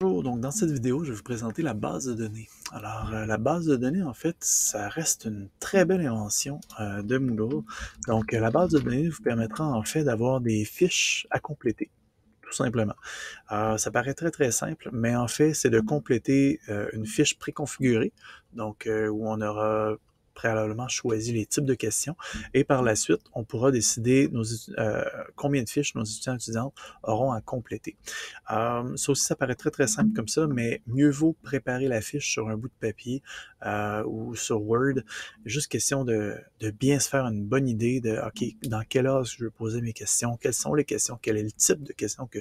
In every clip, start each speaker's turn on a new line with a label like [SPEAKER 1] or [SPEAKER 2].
[SPEAKER 1] Bonjour, donc dans cette vidéo, je vais vous présenter la base de données. Alors, la base de données, en fait, ça reste une très belle invention de Moodle. Donc, la base de données vous permettra en fait d'avoir des fiches à compléter, tout simplement. Ça paraît très très simple, mais en fait, c'est de compléter une fiche préconfigurée, donc où on aura préalablement choisi les types de questions et par la suite, on pourra décider combien de fiches nos étudiants et étudiantes auront à compléter. Ça aussi, ça paraît très très simple comme ça, mais mieux vaut préparer la fiche sur un bout de papier ou sur Word. Juste question de bien se faire une bonne idée de, OK, dans quel ordre je veux poser mes questions, quelles sont les questions, quel est le type de questions que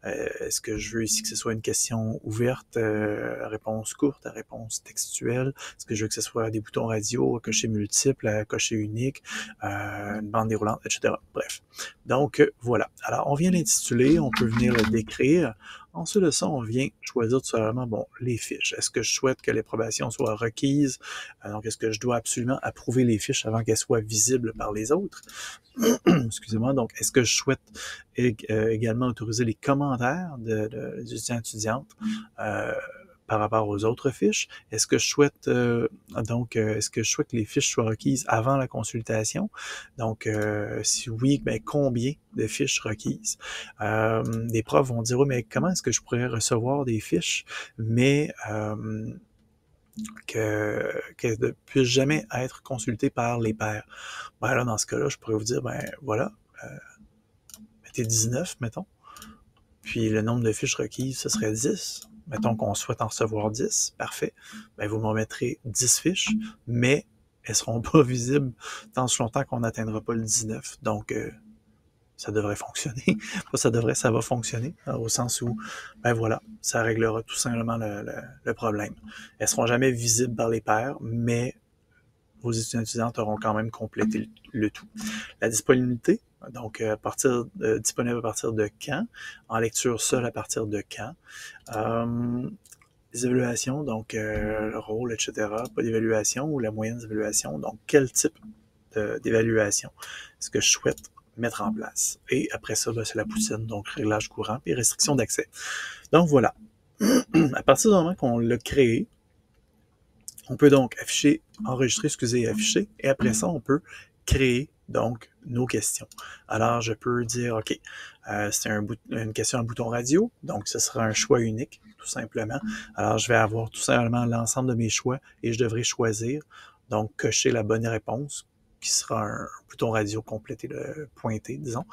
[SPEAKER 1] est-ce que je veux ici que ce soit une question ouverte, à réponse courte, à réponse textuelle? Est-ce que je veux que ce soit des boutons radio à cocher multiples, à cocher unique, une bande déroulante, etc. Bref. Donc, voilà. Alors, on vient l'intituler, on peut venir le décrire. Ensuite de ça, on vient choisir tout simplement, bon, les fiches. Est-ce que je souhaite que l'approbation soit requise? Donc, est-ce que je dois absolument approuver les fiches avant qu'elles soient visibles par les autres? Excusez-moi. Donc, est-ce que je souhaite également autoriser les commentaires des étudiants et étudiantes par rapport aux autres fiches? Est-ce que je souhaite est-ce que je souhaite que les fiches soient requises avant la consultation? Donc, si oui, ben combien de fiches requises? Les profs vont dire, oui, mais comment est-ce que je pourrais recevoir des fiches, mais que ne puissent jamais être consultées par les pairs? Ben là, dans ce cas-là, je pourrais vous dire, ben voilà, mettez 19, mettons. Puis le nombre de fiches requises, ce serait 10. Mettons qu'on souhaite en recevoir 10, parfait. Ben, vous m'en mettrez 10 fiches, mais elles ne seront pas visibles tant ce longtemps qu'on n'atteindra pas le 19. Donc, ça devrait fonctionner. Pas ça devrait, ça va fonctionner, au sens où, ben voilà, ça réglera tout simplement le problème. Elles ne seront jamais visibles par les pairs, mais vos étudiants et étudiantes auront quand même complété le tout. La disponibilité, donc disponible à partir de quand, en lecture seule à partir de quand, les évaluations, donc le rôle, etc., pas d'évaluation ou la moyenne d'évaluation, donc quel type d'évaluation est-ce que je souhaite mettre en place. Et après ça, ben, c'est la poutine, donc réglage courant et restriction d'accès. Donc voilà, à partir du moment qu'on l'a créé, on peut donc afficher, et après ça, on peut créer donc nos questions. Alors, je peux dire, OK, c'est une question à bouton radio, donc ce sera un choix unique, tout simplement. Alors, je vais avoir tout simplement l'ensemble de mes choix et je devrais choisir, donc cocher la bonne réponse, qui sera un bouton radio complété, pointé, disons.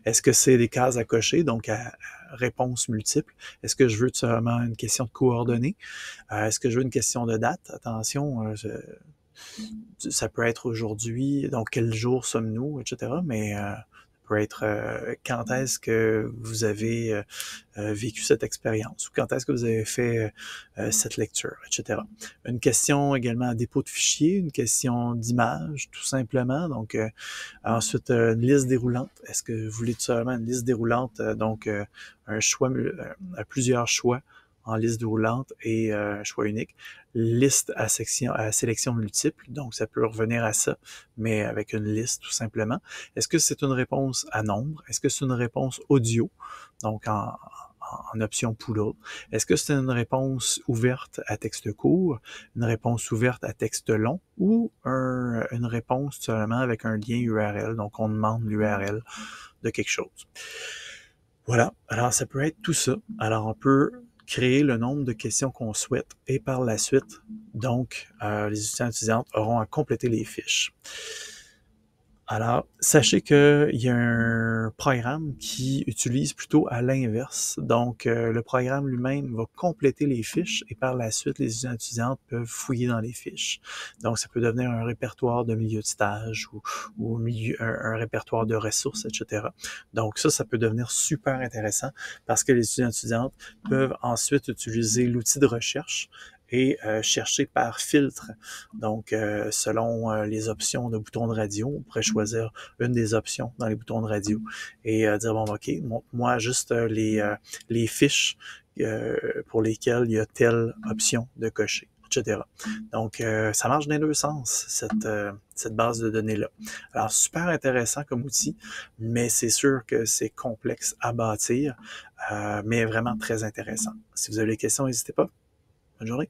[SPEAKER 1] Est-ce que c'est des cases à cocher, donc à réponse multiple? Est-ce que je veux tout simplement une question de coordonnées? Est-ce que je veux une question de date? Attention, ça peut être aujourd'hui, donc quel jour sommes-nous, etc. Mais ça peut être quand est-ce que vous avez vécu cette expérience ou quand est-ce que vous avez fait cette lecture, etc. Une question également à dépôt de fichier, une question d'image, tout simplement. Donc, ensuite, une liste déroulante. Est-ce que vous voulez tout simplement une liste déroulante, donc un choix, plusieurs choix en liste déroulante et choix unique. Liste à sélection multiple, donc ça peut revenir à ça, mais avec une liste tout simplement. Est-ce que c'est une réponse à nombre? Est-ce que c'est une réponse audio, donc en option pull-up? Est-ce que c'est une réponse ouverte à texte court, une réponse ouverte à texte long ou une réponse seulement avec un lien URL, donc on demande l'URL de quelque chose. Voilà, alors ça peut être tout ça. Alors on peut créer le nombre de questions qu'on souhaite et par la suite, donc, les étudiants et étudiantes auront à compléter les fiches. Alors, sachez qu'il y a un programme qui utilise plutôt à l'inverse. Donc, le programme lui-même va compléter les fiches et par la suite, les étudiants et étudiantes peuvent fouiller dans les fiches. Donc, ça peut devenir un répertoire de milieu de stage ou un répertoire de ressources, etc. Donc, ça peut devenir super intéressant parce que les étudiants et étudiantes peuvent ensuite utiliser l'outil de recherche et chercher par filtre. Donc, selon les options de boutons de radio, on pourrait choisir une des options dans les boutons de radio et dire, bon, OK, moi, juste les fiches pour lesquelles il y a telle option de cocher. etc. Donc, ça marche dans les deux sens, cette base de données-là. Alors, super intéressant comme outil, mais c'est sûr que c'est complexe à bâtir, mais vraiment très intéressant. Si vous avez des questions, n'hésitez pas. Bonne journée.